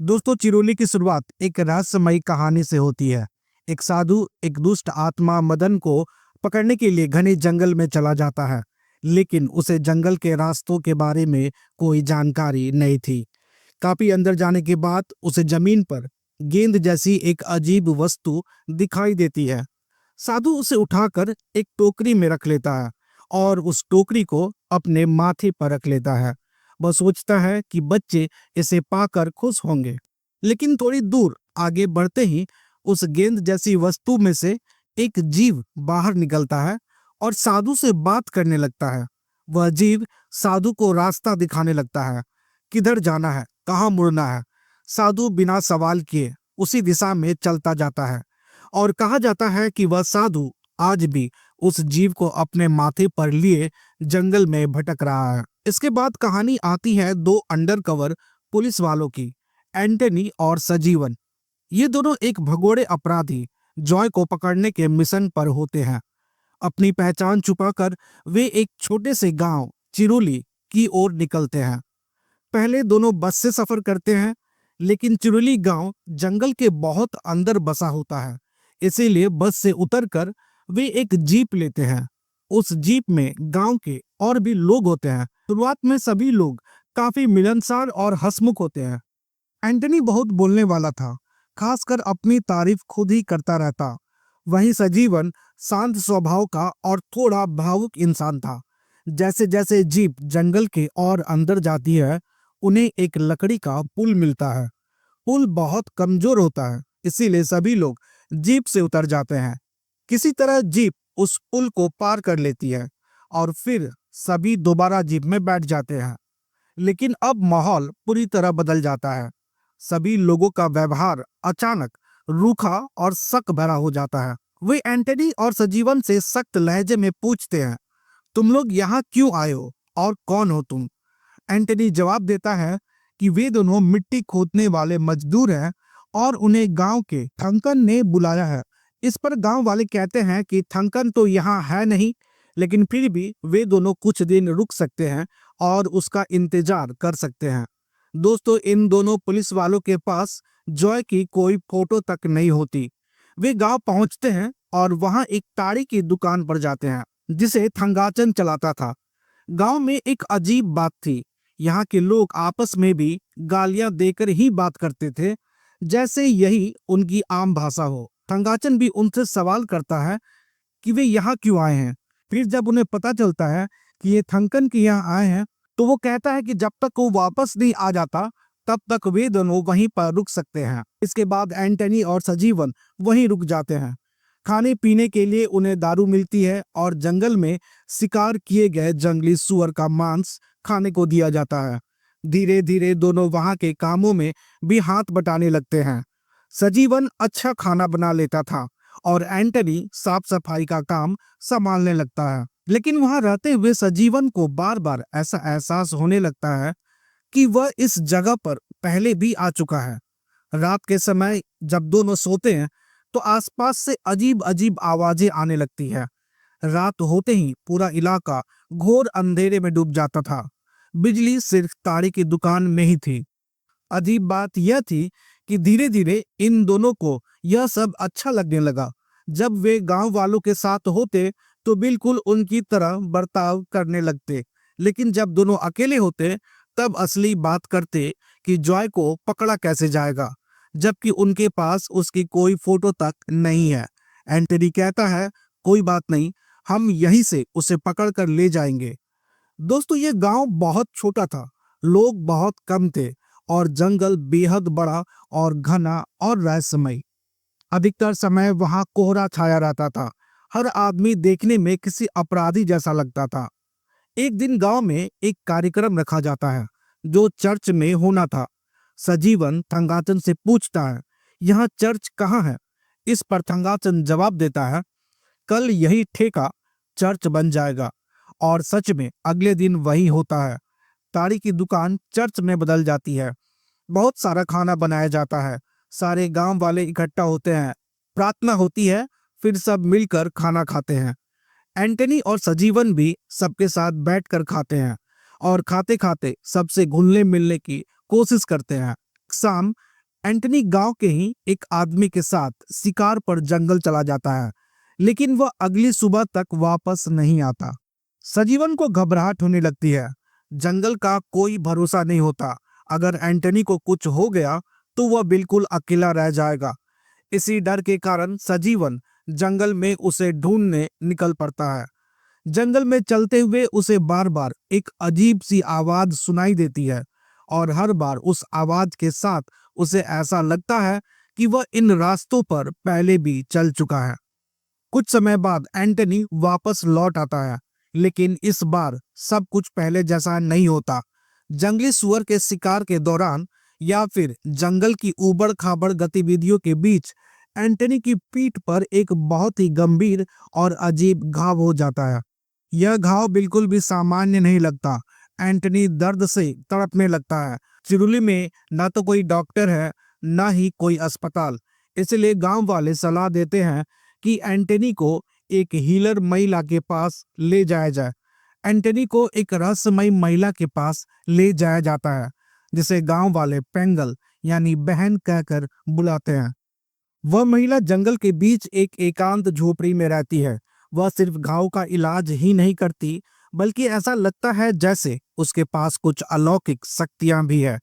दोस्तों, चिरोली की शुरुआत एक रहस्यमयी कहानी से होती है। एक साधु एक दुष्ट आत्मा मदन को पकड़ने के लिए घने जंगल में चला जाता है, लेकिन उसे जंगल के रास्तों के बारे में कोई जानकारी नहीं थी। काफी अंदर जाने के बाद उसे जमीन पर गेंद जैसी एक अजीब वस्तु दिखाई देती है। साधु उसे उठाकर एक टोकरी में रख लेता है और उस टोकरी को अपने माथे पर रख लेता है। वह सोचता है कि बच्चे इसे पाकर खुश होंगे। लेकिन थोड़ी दूर आगे बढ़ते ही उस गेंद जैसी वस्तु में से एक जीव बाहर निकलता है और साधु से बात करने लगता है। वह जीव साधु को रास्ता दिखाने लगता है, किधर जाना है, कहाँ मुड़ना है। साधु बिना सवाल किए उसी दिशा में चलता जाता है और कहा जाता है कि वह साधु आज भी उस जीव को अपने माथे पर लिए जंगल में भटक रहा है। इसके बाद कहानी आती है दो अंडरकवर पुलिस वालों की, एंटनी और सजीवन। ये दोनों एक भगोड़े अपराधी जॉय को पकड़ने के मिशन पर होते हैं। अपनी पहचान छुपाकर वे एक छोटे से गांव चिरोली की ओर निकलते हैं। पहले दोनों बस से सफर करते हैं, लेकिन चिरोली गांव जंगल के बहुत अंदर बसा होता है, इसीलिए बस से उतरकर वे एक जीप लेते हैं। उस जीप में गांव के और भी लोग होते हैं। शुरुआत में सभी लोग काफी मिलनसार और हंसमुख होते हैं। एंटनी बहुत बोलने वाला था, खासकर अपनी तारीफ खुद ही करता रहता। वहीं सजीवन शांत स्वभाव का और थोड़ा भावुक इंसान था। जैसे जैसे जीप जंगल के और अंदर जाती है, उन्हें एक लकड़ी का पुल मिलता है। पुल बहुत कमजोर होता है, इसीलिए सभी लोग जीप से उतर जाते हैं। किसी तरह जीप उस पुल को पार कर लेती है और फिर सभी दोबारा जीप में बैठ जाते हैं। लेकिन अब माहौल पूरी तरह बदल जाता है। सभी लोगों का व्यवहार अचानक रूखा और शक भरा हो जाता है। वे एंटनी और सजीवन से सख्त लहजे में पूछते हैं, तुम लोग यहाँ क्यों आए हो और कौन हो तुम? एंटनी जवाब देता है कि वे दोनों मिट्टी खोदने वाले मजदूर हैं और उन्हें गांव के थंकन ने बुलाया है। इस पर गांव वाले कहते हैं कि थंकन तो यहाँ है नहीं, लेकिन फिर भी वे दोनों कुछ दिन रुक सकते हैं और उसका इंतजार कर सकते हैं। दोस्तों, इन दोनों पुलिस वालों के पास जॉय की कोई फोटो तक नहीं होती। वे गांव पहुंचते हैं और वहां एक ताड़ी की दुकान पर जाते हैं, जिसे थंगाचन चलाता था। गांव में एक अजीब बात थी। यहाँ के लोग आपस में भी गालियां देकर ही बात करते थे, जैसे यही उनकी आम भाषा हो। थंगाचन भी उनसे सवाल करता है कि वे यहाँ क्यों आए हैं। फिर जब उन्हें पता चलता है कि ये थंकन के यहाँ आए हैं, तो वो कहता है कि जब तक वो वापस नहीं आ जाता तब तक वे दोनों वहीं पर रुक सकते हैं। इसके बाद एंटनी और सजीवन वहीं रुक जाते हैं। खाने पीने के लिए उन्हें दारू मिलती है और जंगल में शिकार किए गए जंगली सुअर का मांस खाने को दिया जाता है। धीरे धीरे दोनों वहां के कामों में भी हाथ बटाने लगते हैं। सजीवन अच्छा खाना बना लेता था और एंटनी साफ सफाई का काम संभालने लगता है। लेकिन वहां रहते हुए सजीवन को बार बार ऐसा एहसास होने लगता है कि वह इस जगह पर पहले भी आ चुका है। रात के समय जब दोनों सोते हैं तो आसपास से अजीब अजीब आवाजें आने लगती है। रात होते ही पूरा इलाका घोर अंधेरे में डूब जाता था। बिजली सिर्फ ताड़ी की दुकान में ही थी। अजीब बात यह थी कि धीरे धीरे इन दोनों को यह सब अच्छा लगने लगा। जब वे गांव वालों के साथ होते तो बिल्कुल उनकी तरह बर्ताव करने लगते, लेकिन जब दोनों अकेले होते तब असली बात करते कि जॉय को पकड़ा कैसे जाएगा, जबकि उनके पास उसकी कोई फोटो तक नहीं है। एंटनी कहता है, कोई बात नहीं, हम यहीं से उसे पकड़ कर ले जाएंगे। दोस्तों, ये गांव बहुत छोटा था, लोग बहुत कम थे और जंगल बेहद बड़ा और घना और रहस्यमय। अधिकतर समय वहां कोहरा छाया रहता था। हर आदमी देखने में किसी अपराधी जैसा लगता था। एक दिन गांव में एक कार्यक्रम रखा जाता है जो चर्च में होना था। सजीवन थंगाचन से पूछता है, यहाँ चर्च कहाँ है? इस पर थंगाचन जवाब देता है, कल यही ठेका चर्च बन जाएगा। और सच में अगले दिन वही होता है। ताड़ी की दुकान चर्च में बदल जाती है। बहुत सारा खाना बनाया जाता है। सारे गांव वाले इकट्ठा होते हैं, प्रार्थना होती है, फिर सब मिलकर खाना खाते हैं। एंटनी और सजीवन भी सबके साथ बैठकर खाते हैं और खाते खाते सबसे घुलने मिलने की कोशिश करते हैं। शाम एंटनी गांव के ही एक आदमी के साथ शिकार पर जंगल चला जाता है, लेकिन वह अगली सुबह तक वापस नहीं आता। सजीवन को घबराहट होने लगती है। जंगल का कोई भरोसा नहीं होता। अगर एंटनी को कुछ हो गया तो वह बिल्कुल अकेला रह जाएगा। इसी डर के कारण सजीवन जंगल में उसे ढूंढने निकल पड़ता है। जंगल में चलते हुए उसे बार बार एक अजीब सी आवाज सुनाई देती है और हर बार उस आवाज के साथ उसे ऐसा लगता है कि वह इन रास्तों पर पहले भी चल चुका है। कुछ समय बाद एंटनी वापस लौट आता है, लेकिन इस बार सब कुछ पहले जैसा नहीं होता। जंगली सुअर के शिकार के दौरान या फिर जंगल की ऊबड़ खाबड़ गतिविधियों के बीच एंटनी की पीठ पर एक बहुत ही गंभीर और अजीब घाव हो जाता है। यह घाव बिल्कुल भी सामान्य नहीं लगता। एंटनी दर्द से तड़पने लगता है। चिरुली में ना तो कोई डॉक्टर है, ना ही कोई अस्पताल। इसलिए गांव वाले सलाह देते हैं कि एंटनी को एक हीलर महिला के पास ले जाया जाए। एंटनी को एक रहस्यमयी महिला के पास ले जाया जाता है, जिसे गांव वाले पेंगल यानी बहन कहकर बुलाते हैं। वह महिला जंगल के बीच एक एकांत झोपड़ी में रहती है। वह सिर्फ घाव का इलाज ही नहीं करती, बल्कि ऐसा लगता है जैसे उसके पास कुछ अलौकिक शक्तियां भी है।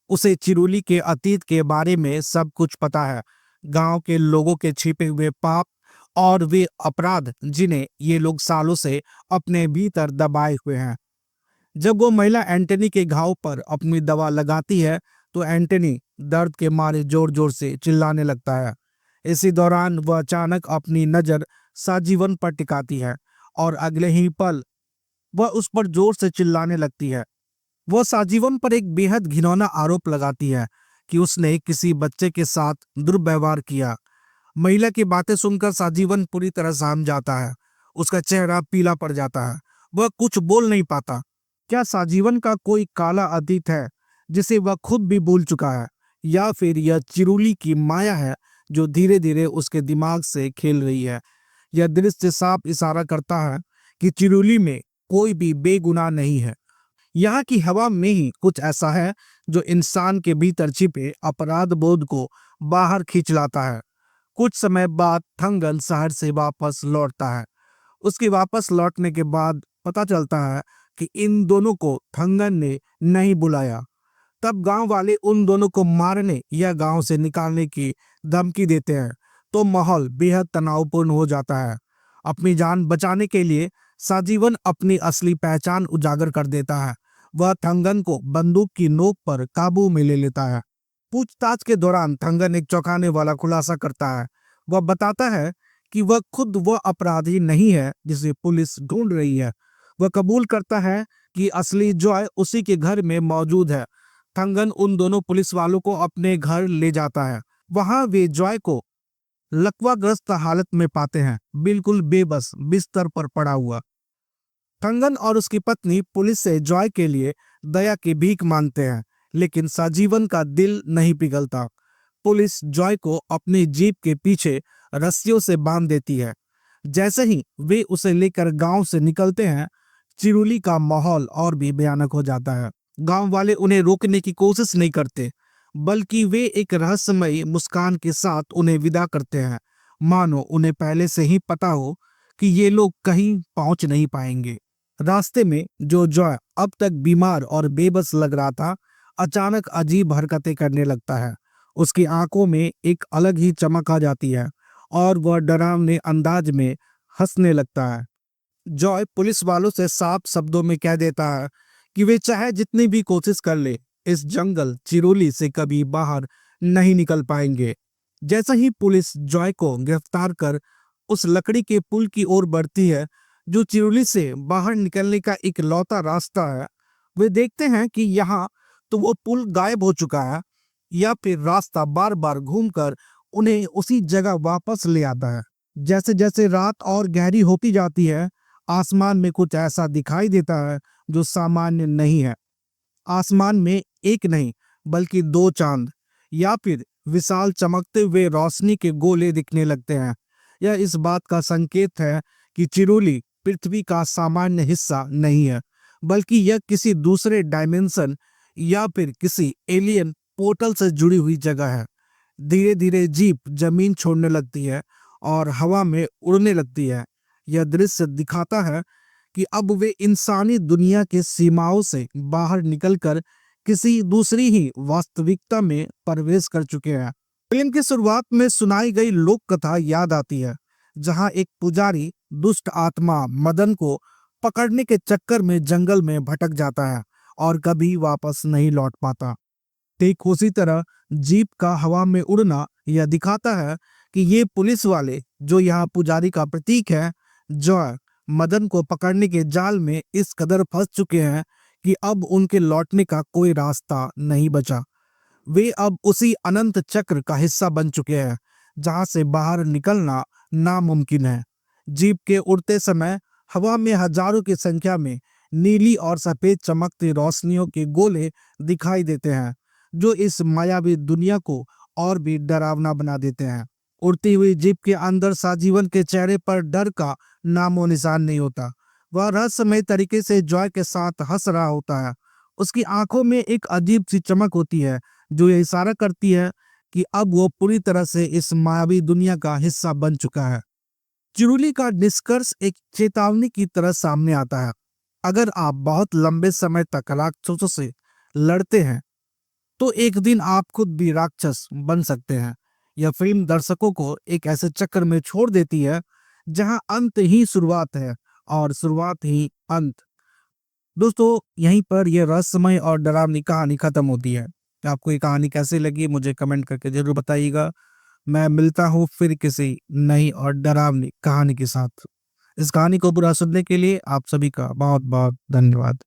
उसे चिरुली के अतीत के बारे में सब कुछ पता है। गांव के लोगों के छिपे हुए पाप और वे अपराध जिन्हें ये लोग सालों से अपने भीतर दबाए हुए हैं। जब वो महिला एंटनी के घाव पर अपनी दवा लगाती है तो एंटनी दर्द के मारे जोर जोर से चिल्लाने लगता है। इसी दौरान वह अचानक अपनी नजर सजीवन पर टिकाती है और अगले ही पल वह उस पर जोर से चिल्लाने लगती है। वह सजीवन पर एक बेहद घिनौना आरोप लगाती है कि उसने किसी बच्चे के साथ दुर्व्यवहार किया। महिला की बातें सुनकर सजीवन पूरी तरह सहम जाता है। उसका चेहरा पीला पड़ जाता है। वह कुछ बोल नहीं पाता। क्या सजीवन का कोई काला अतीत है जिसे वह खुद भी भूल चुका है, या फिर यह चिरुली की माया है जो धीरे धीरे उसके दिमाग से खेल रही है? यह दृश्य साफ इशारा करता है कि चिरुली में कोई भी बेगुनाह नहीं है। यहाँ की हवा में ही कुछ ऐसा है जो इंसान के भीतर छिपे अपराध बोध को बाहर खींच लाता है। कुछ समय बाद थंगन शहर से वापस लौटता है। उसके वापस लौटने के बाद पता चलता है कि इन दोनों को थंगन ने नहीं बुलाया। तब गांव वाले उन दोनों को मारने या गांव से निकालने की धमकी देते हैं, तो माहौल बेहद तनावपूर्ण हो जाता है। अपनी जान बचाने के लिए सजीवन अपनी असली पहचान उजागर कर देता है। वह थंगन को बंदूक की नोक पर काबू में ले लेता है। पूछताछ के दौरान थंगन एक चौंकाने वाला खुलासा करता है। वह बताता है कि वह खुद वह अपराधी नहीं है जिसे पुलिस ढूंढ रही है। वह कबूल करता है कि असली जॉय उसी के घर में मौजूद है। थंगन उन दोनों पुलिस वालों को अपने घर ले जाता है। वहां वे जॉय को लकवाग्रस्त हालत में पाते हैं, बिल्कुल बेबस बिस्तर पर पड़ा हुआ। थंगन और उसकी पत्नी पुलिस से जॉय के लिए दया की भीख मांगते हैं, लेकिन सजीवन का दिल नहीं पिघलता। पुलिस जॉय को अपनी जीप के पीछे रस्सियों से बांध देती है। जैसे ही वे उसे लेकर गांव से निकलते हैं, चिरुली का माहौल और भी भयानक हो जाता है। गांव वाले उन्हें रोकने की कोशिश नहीं करते, बल्कि वे एक रहस्यमयी मुस्कान के साथ उन्हें विदा करते हैं, मानो उन्हें पहले से ही पता हो कि ये लोग कहीं पहुंच नहीं पाएंगे। रास्ते में जो जॉय अब तक बीमार और बेबस लग रहा था, अचानक अजीब हरकतें करने लगता है। उसकी आंखों में एक अलग ही चमक आ जाती है और वह डरावने अंदाज में हंसने लगता है। जॉय पुलिस वालों से साफ शब्दों में कह देता है कि वे चाहे जितनी भी कोशिश कर ले, इस जंगल चिरुली से कभी बाहर नहीं निकल पाएंगे। जैसे ही पुलिस जॉय को गिरफ्तार कर उस लकड़ी के पुल की ओर बढ़ती है जो चिरुली से बाहर निकलने का इकलौता रास्ता है, वे देखते हैं कि यहाँ तो वो पुल गायब हो चुका है, या फिर रास्ता बार बार घूमकर उन्हें उसी जगह वापस ले आता है। जैसे जैसे रात और गहरी होती जाती है, आसमान में कुछ ऐसा दिखाई देता है जो सामान्य नहीं है। आसमान में एक नहीं बल्कि दो चांद या फिर विशाल चमकते हुए रोशनी के गोले दिखने लगते हैं। यह इस बात का संकेत है कि चिरुली पृथ्वी का सामान्य हिस्सा नहीं है, बल्कि यह किसी दूसरे डायमेंशन या फिर किसी एलियन पोर्टल से जुड़ी हुई जगह है। धीरे धीरे जीप जमीन छोड़ने लगती है और हवा में उड़ने लगती है। यह दृश्य दिखाता है कि अब वे इंसानी दुनिया के सीमाओं से बाहर निकलकर किसी दूसरी ही वास्तविकता में प्रवेश कर चुके हैं। फिल्म की शुरुआत में सुनाई गई लोक कथा याद आती है, जहां एक पुजारी दुष्ट आत्मा मदन को पकड़ने के चक्कर में जंगल में भटक जाता है और कभी वापस नहीं लौट पाता। ठीक उसी तरह जीप का हवा में उड़ना यह दिखाता है कि ये पुलिस वाले, जो यहाँ पुजारी का प्रतीक है, जॉय, मदन को पकड़ने के जाल में इस कदर फंस चुके हैं कि अब उनके लौटने का कोई रास्ता नहीं बचा। वे अब उसी अनंत चक्र का हिस्सा बन चुके हैं जहां से बाहर निकलना नामुमकिन है। जीप के उड़ते समय हवा में हजारों की संख्या में नीली और सफेद चमकती रोशनियों के गोले दिखाई देते हैं, जो इस मायावी दुनिया को और भी डरावना बना देते हैं। उड़ती हुई जीप के अंदर साजीवन के चेहरे पर डर का नामो निशान नहीं होता। वह रहस्यमय तरीके से जॉय के साथ हंस रहा होता है। उसकी आंखों में एक अजीब सी चमक होती है, जो ये इशारा करती है कि अब वो पूरी तरह से इस मायावी दुनिया का हिस्सा बन चुका है। चिरुली का निष्कर्ष एक चेतावनी की तरह सामने आता है। अगर आप बहुत लंबे समय तक राक्षसों से लड़ते हैं, तो एक दिन आप खुद भी राक्षस बन सकते हैं। यह फिल्म दर्शकों को एक ऐसे चक्र में छोड़ देती है जहां अंत ही शुरुआत है और शुरुआत ही अंत। दोस्तों, यहीं पर यह रहस्यमय और डरावनी कहानी खत्म होती है। आपको ये कहानी कैसी लगी मुझे कमेंट करके जरूर बताइएगा। मैं मिलता हूँ फिर किसी नई और डरावनी कहानी के साथ। इस कहानी को पूरा सुनने के लिए आप सभी का बहुत बहुत धन्यवाद।